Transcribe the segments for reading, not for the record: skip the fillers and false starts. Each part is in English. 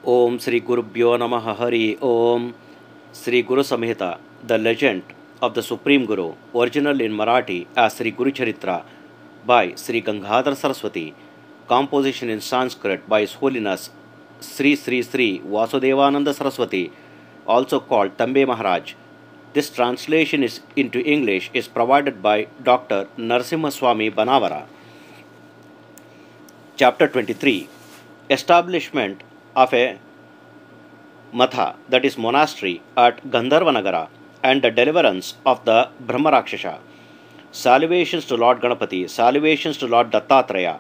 Om Sri Gurubhyo Namaha Hari Om. Sri Guru Samhita, the legend of the Supreme Guru, original in Marathi as Sri Guru Charitra by Sri Gangadhara Saraswati, composition in Sanskrit by His Holiness Sri Vasudevananda Saraswati, also called Tembe Maharaj. This translation into English is provided by Dr. Narasimhaswamy Banavara. Chapter 23. Establishment of a Matha, that is monastery, at Gandharva Nagara, and the deliverance of the Brahma-Rakshasa. Salutations to Lord Ganapati, salutations to Lord Dattatreya.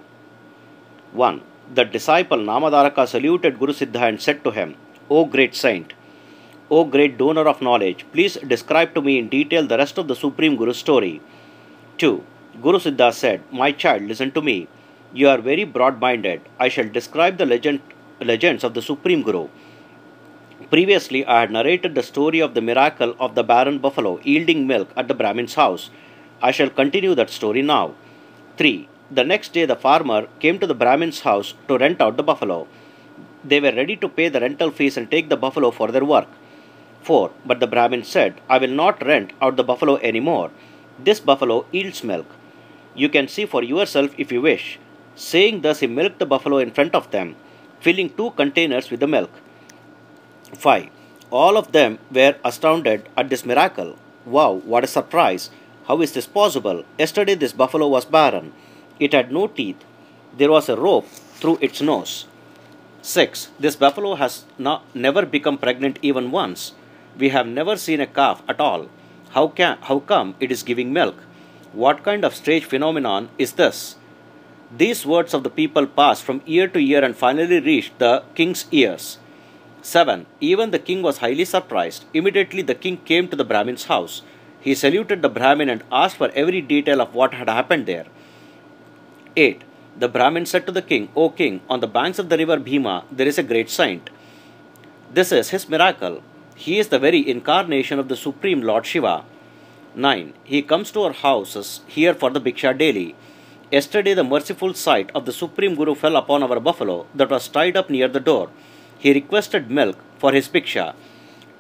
1. The disciple Namadaraka saluted Guru Siddha and said to him, O great saint, O great donor of knowledge, please describe to me in detail the rest of the Supreme Guru's story. 2. Guru Siddha said, My child, listen to me. You are very broad-minded. I shall describe the legends of the Supreme Guru. Previously, I had narrated the story of the miracle of the barren buffalo yielding milk at the Brahmin's house. I shall continue that story now. 3. The next day, the farmer came to the Brahmin's house to rent out the buffalo. They were ready to pay the rental fees and take the buffalo for their work. 4. But the Brahmin said, I will not rent out the buffalo anymore. This buffalo yields milk. You can see for yourself if you wish. Saying thus, he milked the buffalo in front of them, filling 2 containers with the milk. 5. All of them were astounded at this miracle. Wow, what a surprise! How is this possible? Yesterday this buffalo was barren. It had no teeth. There was a rope through its nose. 6. This buffalo has never become pregnant even once. We have never seen a calf at all. How come it is giving milk? What kind of strange phenomenon is this? These words of the people passed from ear to ear and finally reached the king's ears. 7. Even the king was highly surprised. Immediately the king came to the Brahmin's house. He saluted the Brahmin and asked for every detail of what had happened there. 8. The Brahmin said to the king, O king, on the banks of the river Bhima there is a great saint. This is his miracle. He is the very incarnation of the Supreme Lord Shiva. 9. He comes to our houses here for the Bhiksha daily. Yesterday the merciful sight of the Supreme Guru fell upon our buffalo that was tied up near the door. He requested milk for his Bhiksha.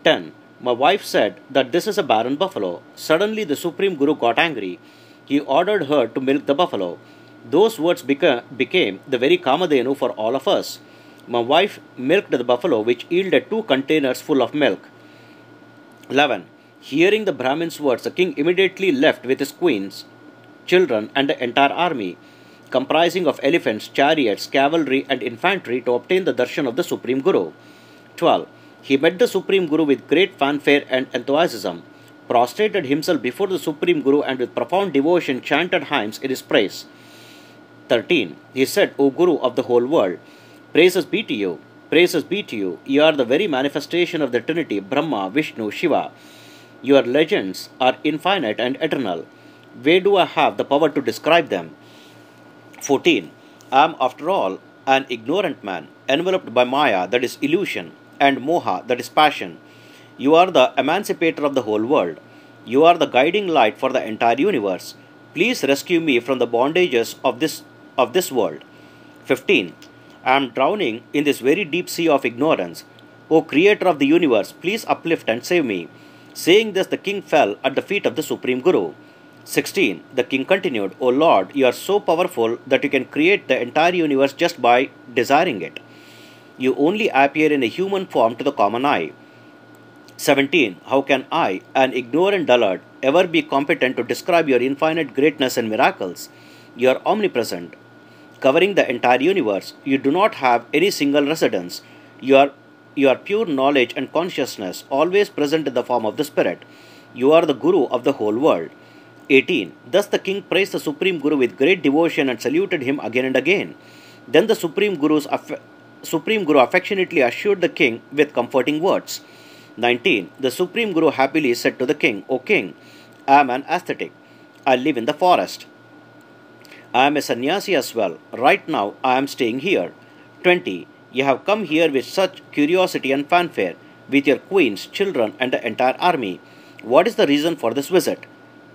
10. My wife said that this is a barren buffalo. Suddenly the Supreme Guru got angry. He ordered her to milk the buffalo. Those words became the very Kamadhenu for all of us. My wife milked the buffalo, which yielded 2 containers full of milk. 11. Hearing the Brahmin's words, the king immediately left with his queens, children, and the entire army, comprising of elephants, chariots, cavalry, and infantry, to obtain the darshan of the Supreme Guru. 12. He met the Supreme Guru with great fanfare and enthusiasm, prostrated himself before the Supreme Guru, and with profound devotion chanted hymns in his praise. 13. He said, O Guru of the whole world, praises be to you, praises be to you. You are the very manifestation of the Trinity, Brahma, Vishnu, Shiva. Your legends are infinite and eternal. Where do I have the power to describe them? 14. I am, after all, an ignorant man, enveloped by Maya, that is illusion, and Moha, that is passion. You are the emancipator of the whole world. You are the guiding light for the entire universe. Please rescue me from the bondages of this world. 15. I am drowning in this very deep sea of ignorance. O Creator of the universe, please uplift and save me. Saying this, the king fell at the feet of the Supreme Guru. 16. The king continued, O Lord, you are so powerful that you can create the entire universe just by desiring it. You only appear in a human form to the common eye. 17. How can I, an ignorant dullard, ever be competent to describe your infinite greatness and miracles? You are omnipresent, covering the entire universe. You do not have any single residence. You are pure knowledge and consciousness, always present in the form of the Spirit. You are the Guru of the whole world. 18. Thus the king praised the Supreme Guru with great devotion and saluted him again and again. Then the Supreme Guru affectionately assured the king with comforting words. 19. The Supreme Guru happily said to the king, O king, I am an ascetic. I live in the forest. I am a sannyasi as well. Right now I am staying here. 20. You have come here with such curiosity and fanfare, with your queens, children, and the entire army. What is the reason for this visit?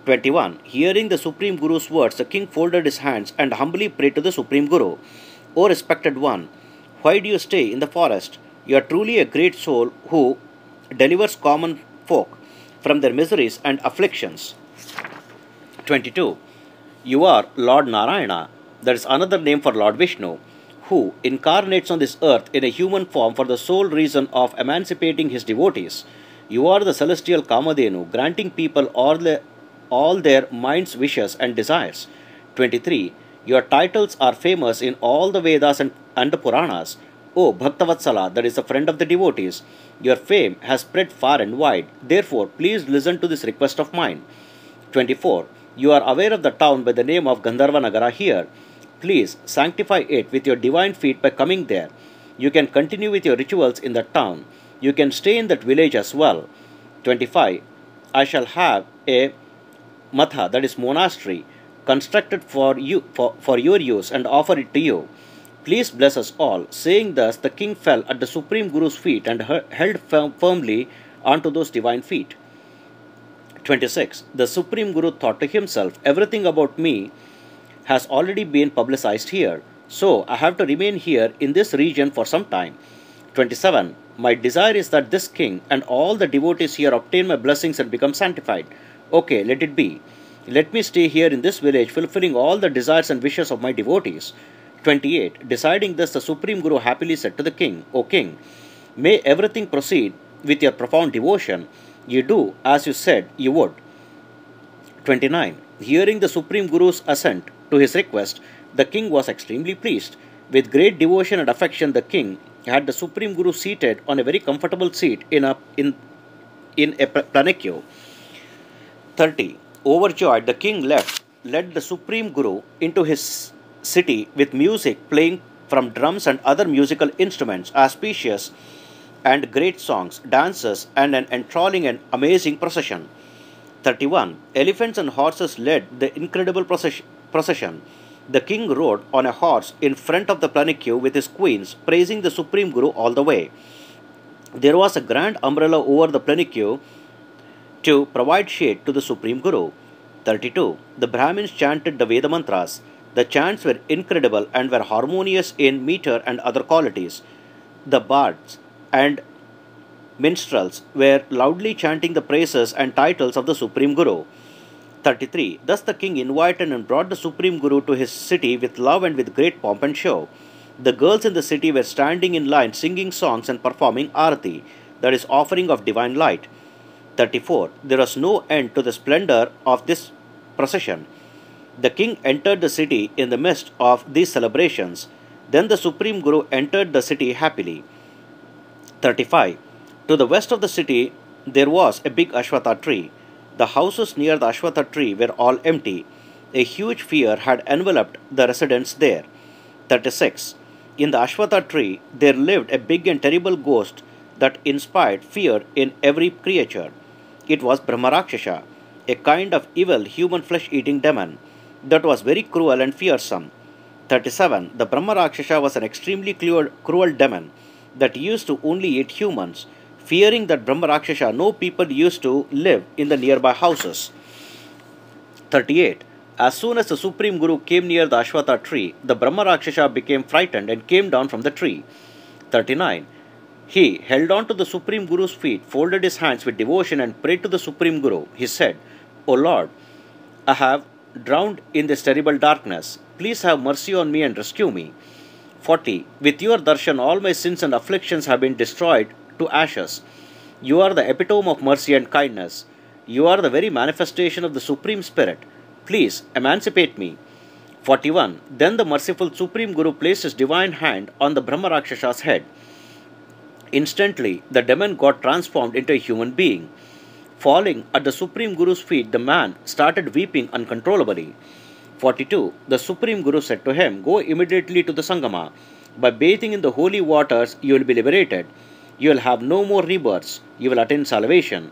21. Hearing the Supreme Guru's words, the king folded his hands and humbly prayed to the Supreme Guru, O respected one, why do you stay in the forest? You are truly a great soul who delivers common folk from their miseries and afflictions. 22. You are Lord Narayana, that is another name for Lord Vishnu, who incarnates on this earth in a human form for the sole reason of emancipating his devotees. You are the celestial Kamadhenu, granting people all their mind's wishes and desires. 23. Your titles are famous in all the Vedas and the Puranas. O Bhaktavatsala, that is the friend of the devotees, your fame has spread far and wide. Therefore, please listen to this request of mine. 24. You are aware of the town by the name of Gandharva Nagara here. Please sanctify it with your divine feet by coming there. You can continue with your rituals in that town. You can stay in that village as well. 25. I shall have a Matha, that is monastery, constructed for your use and offer it to you. Please bless us all. Saying thus, the king fell at the Supreme Guru's feet and held firmly onto those divine feet. 26. The Supreme Guru thought to himself, everything about me has already been publicized here, so I have to remain here in this region for some time. 27. My desire is that this king and all the devotees here obtain my blessings and become sanctified. Okay, let it be. Let me stay here in this village, fulfilling all the desires and wishes of my devotees. 28. Deciding this, the Supreme Guru happily said to the king, O king, may everything proceed with your profound devotion. You do as you said you would. 29. Hearing the Supreme Guru's assent to his request, the king was extremely pleased. With great devotion and affection, the king had the Supreme Guru seated on a very comfortable seat in a palanquin. 30. Overjoyed, the king led the Supreme Guru into his city with music playing from drums and other musical instruments, auspicious and great songs, dances, and an enthralling and amazing procession. 31. Elephants and horses led the incredible procession. The king rode on a horse in front of the palanquin with his queens, praising the Supreme Guru all the way. There was a grand umbrella over the palanquin to provide shade to the Supreme Guru. 32. The Brahmins chanted the Veda mantras. The chants were incredible and were harmonious in meter and other qualities. The bards and minstrels were loudly chanting the praises and titles of the Supreme Guru. 33. Thus the king invited and brought the Supreme Guru to his city with love and with great pomp and show. The girls in the city were standing in line singing songs and performing arati, that is offering of divine light. 34. There was no end to the splendor of this procession. The king entered the city in the midst of these celebrations. Then the Supreme Guru entered the city happily. 35. To the west of the city there was a big Ashwatha tree. The houses near the Ashwatha tree were all empty. A huge fear had enveloped the residents there. 36. In the Ashwatha tree there lived a big and terrible ghost that inspired fear in every creature. It was Brahma-Rakshasa, a kind of evil human flesh-eating demon that was very cruel and fearsome. 37. The Brahma-Rakshasa was an extremely cruel demon that used to only eat humans. Fearing that Brahma-Rakshasa, no people used to live in the nearby houses. 38. As soon as the Supreme Guru came near the Ashwatha tree, the Brahma-Rakshasa became frightened and came down from the tree. 39. He held on to the Supreme Guru's feet, folded his hands with devotion and prayed to the Supreme Guru. He said, O Lord, I have drowned in this terrible darkness. Please have mercy on me and rescue me. 40. With your darshan, all my sins and afflictions have been destroyed to ashes. You are the epitome of mercy and kindness. You are the very manifestation of the Supreme Spirit. Please emancipate me. 41. Then the merciful Supreme Guru placed his divine hand on the Brahma-Rakshasa's head. Instantly, the demon got transformed into a human being. Falling at the Supreme Guru's feet, the man started weeping uncontrollably. 42. The Supreme Guru said to him, Go immediately to the Sangama. By bathing in the holy waters, you will be liberated. You will have no more rebirths. You will attain salvation.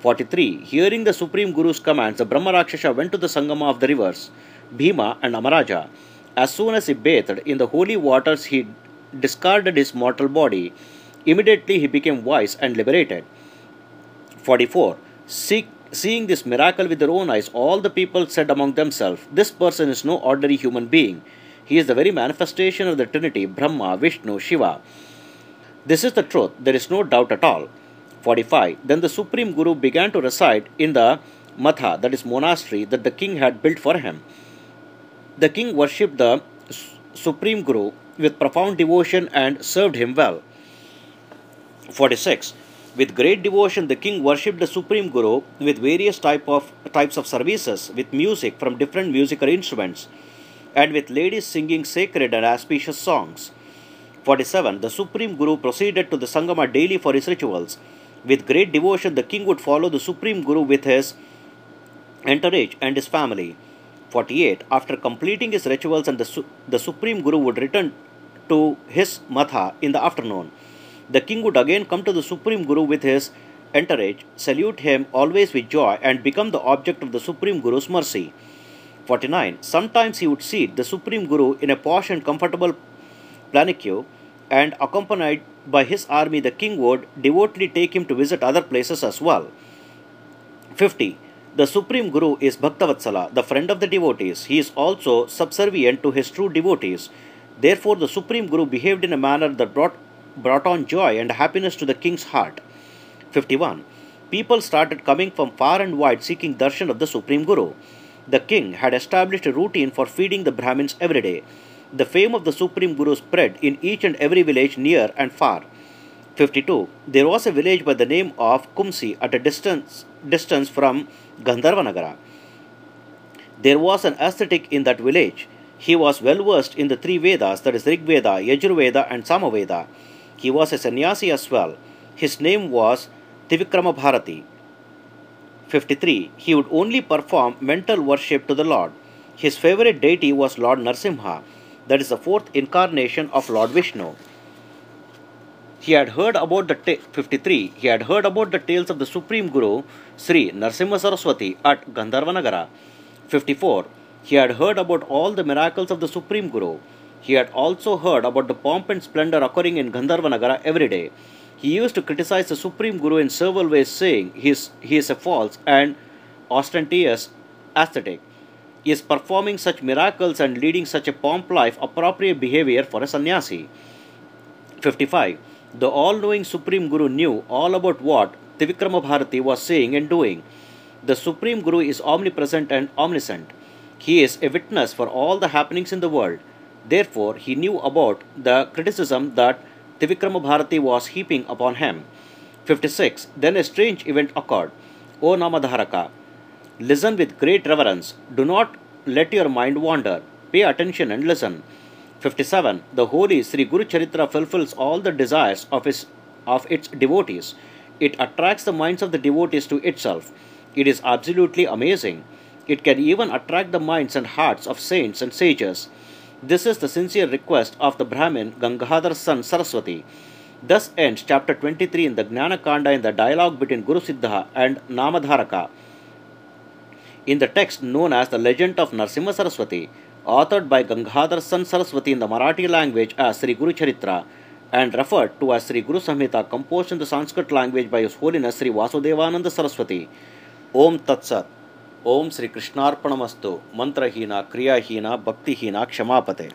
43. Hearing the Supreme Guru's commands, the Brahma-Rakshasa went to the Sangama of the rivers, Bhima and Amaraja. As soon as he bathed in the holy waters, he discarded his mortal body. Immediately he became wise and liberated. 44. Seeing this miracle with their own eyes, all the people said among themselves, This person is no ordinary human being. He is the very manifestation of the Trinity, Brahma, Vishnu, Shiva. This is the truth, there is no doubt at all. 45. Then the Supreme Guru began to reside in the Matha, that is monastery, that the king had built for him. The king worshipped the Supreme Guru with profound devotion and served him well. 46. With great devotion, the king worshipped the Supreme Guru with various types of services, with music from different musical instruments, and with ladies singing sacred and auspicious songs. 47. The Supreme Guru proceeded to the Sangama daily for his rituals. With great devotion, the king would follow the Supreme Guru with his entourage and his family. 48. After completing his rituals, and the Supreme Guru would return to his Matha in the afternoon. The king would again come to the Supreme Guru with his entourage, salute him always with joy, and become the object of the Supreme Guru's mercy. 49. Sometimes he would seat the Supreme Guru in a posh and comfortable palanquin, and accompanied by his army, the king would devotedly take him to visit other places as well. 50. The Supreme Guru is Bhaktavatsala, the friend of the devotees. He is also subservient to his true devotees. Therefore, the Supreme Guru behaved in a manner that brought on joy and happiness to the king's heart. 51. People started coming from far and wide seeking darshan of the Supreme Guru. The king had established a routine for feeding the Brahmins every day. The fame of the Supreme Guru spread in each and every village near and far. 52. There was a village by the name of Kumsi at a distance from Gandharva Nagara. There was an ascetic in that village. He was well versed in the three Vedas, that is Rig Veda, Yajur Veda and Samaveda. He was a sannyasi as well. His name was Trivikrama Bharati. 53. He would only perform mental worship to the Lord. His favorite deity was Lord Narasimha, that is the fourth incarnation of Lord Vishnu. He had heard about the 53. He had heard about the tales of the Supreme Guru, Sri Narasimha Saraswati at Gandharva Nagara. 54. He had heard about all the miracles of the Supreme Guru. He had also heard about the pomp and splendor occurring in Gandharva Nagara every day. He used to criticize the Supreme Guru in several ways, saying he is a false and ostentatious ascetic. He is performing such miracles and leading such a pomp life, appropriate behavior for a sannyasi. 55. The all-knowing Supreme Guru knew all about what Trivikrama Bharati was saying and doing. The Supreme Guru is omnipresent and omniscient. He is a witness for all the happenings in the world. Therefore, he knew about the criticism that Trivikrama Bharati was heaping upon him. 56. Then a strange event occurred. O Namadharaka, listen with great reverence. Do not let your mind wander. Pay attention and listen. 57. The holy Sri Guru Charitra fulfills all the desires of its devotees. It attracts the minds of the devotees to itself. It is absolutely amazing. It can even attract the minds and hearts of saints and sages. This is the sincere request of the Brahmin Gangadhara Saraswati. Thus ends chapter 23 in the Jnana Kanda, in the dialogue between Guru Siddha and Namadharaka, in the text known as the Legend of Narasimha Saraswati, authored by Gangadhara Saraswati in the Marathi language as Sri Guru Charitra, and referred to as Sri Guru Samhita, composed in the Sanskrit language by His Holiness Sri Vasudevananda Saraswati. Om Tat Sat. Om Sri Krishnarpanamastu. Mantrahina, Kriyahina, Bhaktihina, Kshamapate.